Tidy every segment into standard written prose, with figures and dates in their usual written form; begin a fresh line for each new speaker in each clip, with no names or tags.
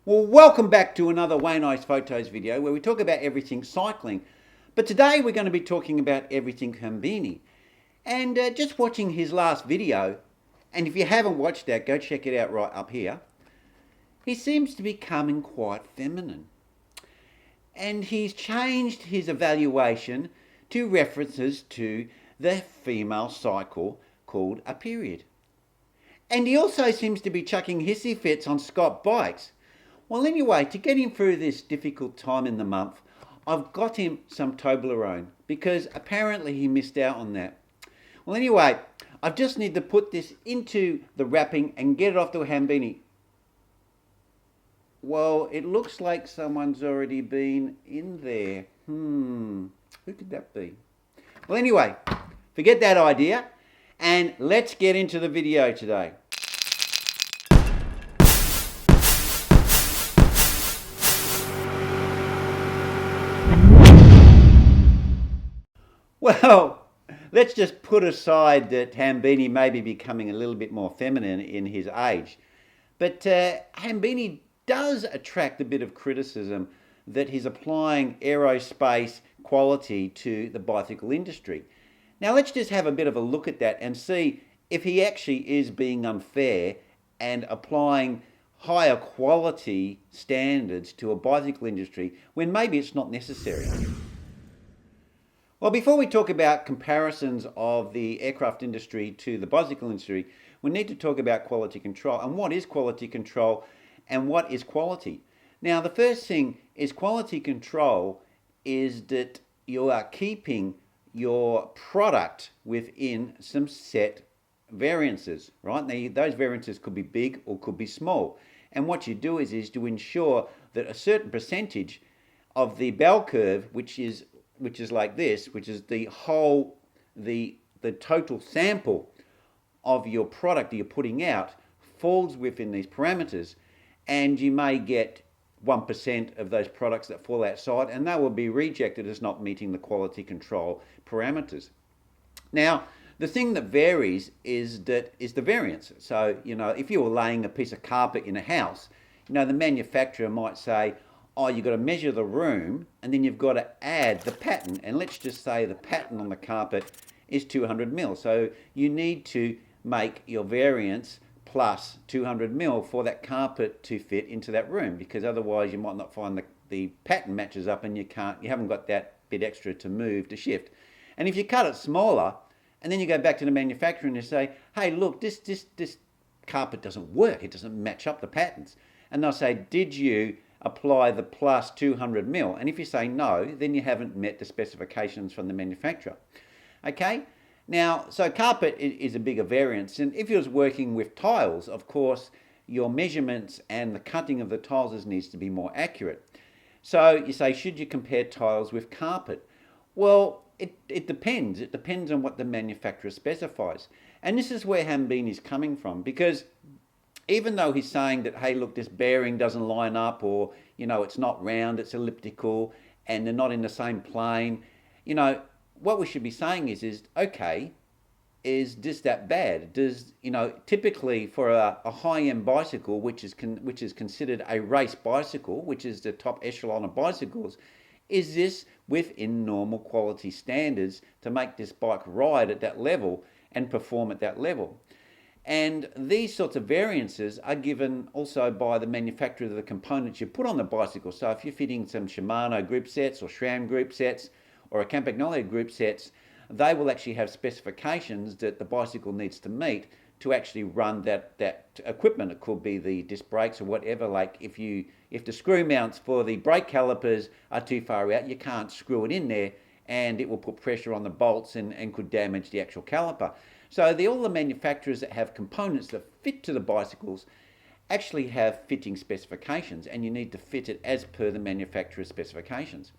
Well, welcome back to another Wayne Ice Photos video where we talk about everything cycling. But today we're going to be talking about everything Hambini. And just watching his last video, and if you haven't watched that, go check it out right up here. He seems to be becoming quite feminine. And he's changed his evaluation to references to the female cycle called a period. And he also seems to be chucking hissy fits on Scott bikes. Well, anyway, to get him through this difficult time in the month, I've got him some Toblerone because apparently he missed out on that. Well, anyway, I just need to put this into the wrapping and get it off to a Hambini. Well, it looks like someone's already been in there. Who could that be? Well, anyway, forget that idea and let's get into the video today. Well, let's just put aside that Hambini may be becoming a little bit more feminine in his age. But Hambini does attract a bit of criticism that he's applying aerospace quality to the bicycle industry. Now let's just have a bit of a look at that and see if he actually is being unfair and applying higher quality standards to a bicycle industry when maybe it's not necessary. Well, before we talk about comparisons of the aircraft industry to the bicycle industry, we need to talk about quality control and what is quality control and what is quality. Now, the first thing is quality control is that you are keeping your product within some set variances, right? Now, those variances could be big or could be small. And what you do is to ensure that a certain percentage of the bell curve, which is like this, which is the whole, the total sample of your product that you're putting out, falls within these parameters. And you may get 1% of those products that fall outside, and they will be rejected as not meeting the quality control parameters. Now, the thing that varies is the variance. So, if you were laying a piece of carpet in a house, the manufacturer might say, oh, you've got to measure the room and then you've got to add the pattern. And let's just say the pattern on the carpet is 200 mil. So you need to make your variance plus 200 mil for that carpet to fit into that room, because otherwise you might not find the pattern matches up and you haven't got that bit extra to move, to shift. And if you cut it smaller and then you go back to the manufacturer and you say, hey, look, this carpet doesn't work. It doesn't match up the patterns. And they'll say, did you apply the plus 200 mil? And if you say no, then you haven't met the specifications from the manufacturer. Okay? Now, so carpet is a bigger variance. And if you was working with tiles, of course, your measurements and the cutting of the tiles needs to be more accurate. So you say, should you compare tiles with carpet? Well, it depends. It depends on what the manufacturer specifies. And this is where Hambini is coming from, because even though he's saying that, hey, look, this bearing doesn't line up, or, it's not round, it's elliptical, and they're not in the same plane, what we should be saying is okay, is this that bad? Does, typically for a high-end bicycle, which is considered a race bicycle, which is the top echelon of bicycles, is this within normal quality standards to make this bike ride at that level and perform at that level? And these sorts of variances are given also by the manufacturer of the components you put on the bicycle. So if you're fitting some Shimano group sets or SRAM group sets or a Campagnolo group sets, they will actually have specifications that the bicycle needs to meet to actually run that equipment. It could be the disc brakes or whatever. Like if the screw mounts for the brake calipers are too far out, you can't screw it in there and it will put pressure on the bolts and could damage the actual caliper. So all the manufacturers that have components that fit to the bicycles actually have fitting specifications, and you need to fit it as per the manufacturer's specifications.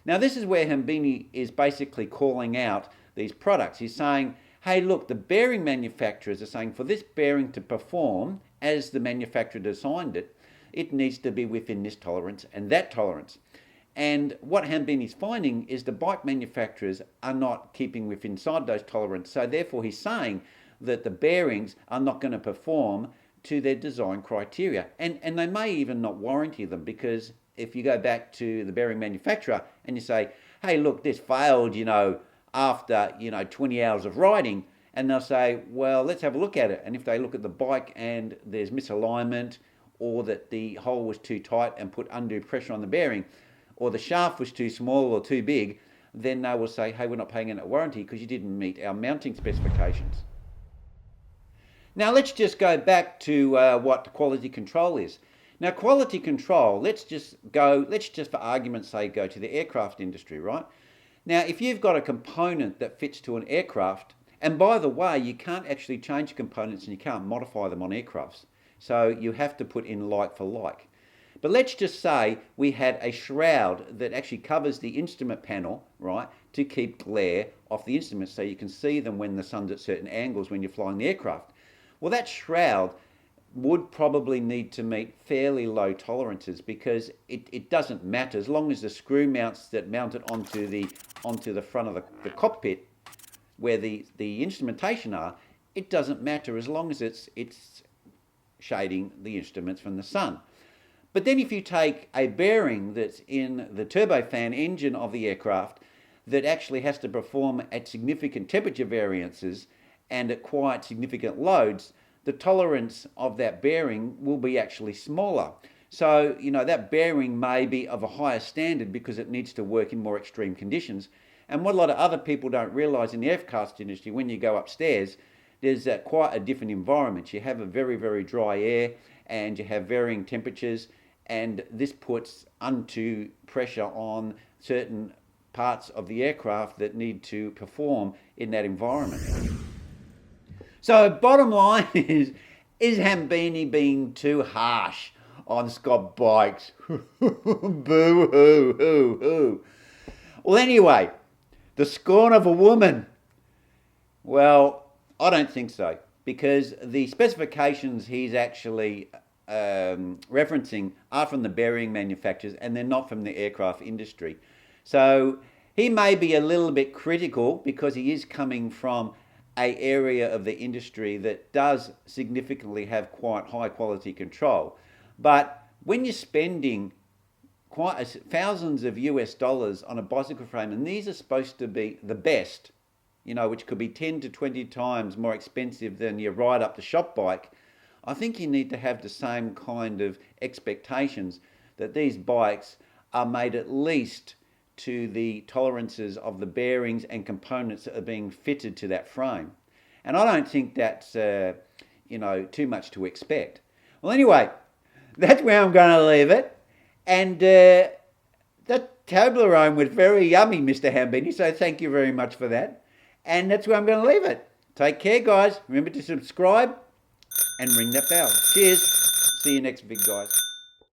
Now this is where Hambini is basically calling out these products. He's saying, hey, look, the bearing manufacturers are saying for this bearing to perform as the manufacturer designed it, it needs to be within this tolerance and that tolerance. And what Hambini's finding is the bike manufacturers are not keeping within inside those tolerances. So therefore he's saying that the bearings are not going to perform to their design criteria. And they may even not warranty them, because if you go back to the bearing manufacturer and you say, hey, look, this failed, after, 20 hours of riding, and they'll say, well, let's have a look at it. And if they look at the bike and there's misalignment, or that the hole was too tight and put undue pressure on the bearing, or the shaft was too small or too big, then they will say, hey, we're not paying a warranty because you didn't meet our mounting specifications. Now let's just go back to what quality control is. Now quality control, let's just for argument's sake go to the aircraft industry, right? Now if you've got a component that fits to an aircraft, and by the way, you can't actually change components and you can't modify them on aircrafts, so you have to put in like for like. But let's just say we had a shroud that actually covers the instrument panel, right, to keep glare off the instruments so you can see them when the sun's at certain angles when you're flying the aircraft. Well, that shroud would probably need to meet fairly low tolerances, because it doesn't matter as long as the screw mounts that mount it onto the front of the cockpit where the instrumentation are, it doesn't matter as long as it's shading the instruments from the sun. But then if you take a bearing that's in the turbofan engine of the aircraft that actually has to perform at significant temperature variances and at quite significant loads, the tolerance of that bearing will be actually smaller. So, that bearing may be of a higher standard because it needs to work in more extreme conditions. And what a lot of other people don't realise in the aircraft industry, when you go upstairs, there's quite a different environment. You have a very, very dry air and you have varying temperatures, and this puts undue pressure on certain parts of the aircraft that need to perform in that environment. So bottom line is Hambini being too harsh on Scott bikes? Boo hoo hoo hoo. Well, anyway, the scorn of a woman. Well, I don't think so, because the specifications he's actually referencing are from the bearing manufacturers and they're not from the aircraft industry. So he may be a little bit critical because he is coming from an area of the industry that does significantly have quite high quality control. But when you're spending thousands of US dollars on a bicycle frame, and these are supposed to be the best, which could be 10 to 20 times more expensive than your ride up the shop bike, I think you need to have the same kind of expectations that these bikes are made at least to the tolerances of the bearings and components that are being fitted to that frame. And I don't think that's, too much to expect. Well, anyway, that's where I'm going to leave it. And that Toblerone was very yummy, Mr. Hambini, so thank you very much for that. And that's where I'm going to leave it. Take care, guys. Remember to subscribe and ring that bell. Cheers. See you next week, guys.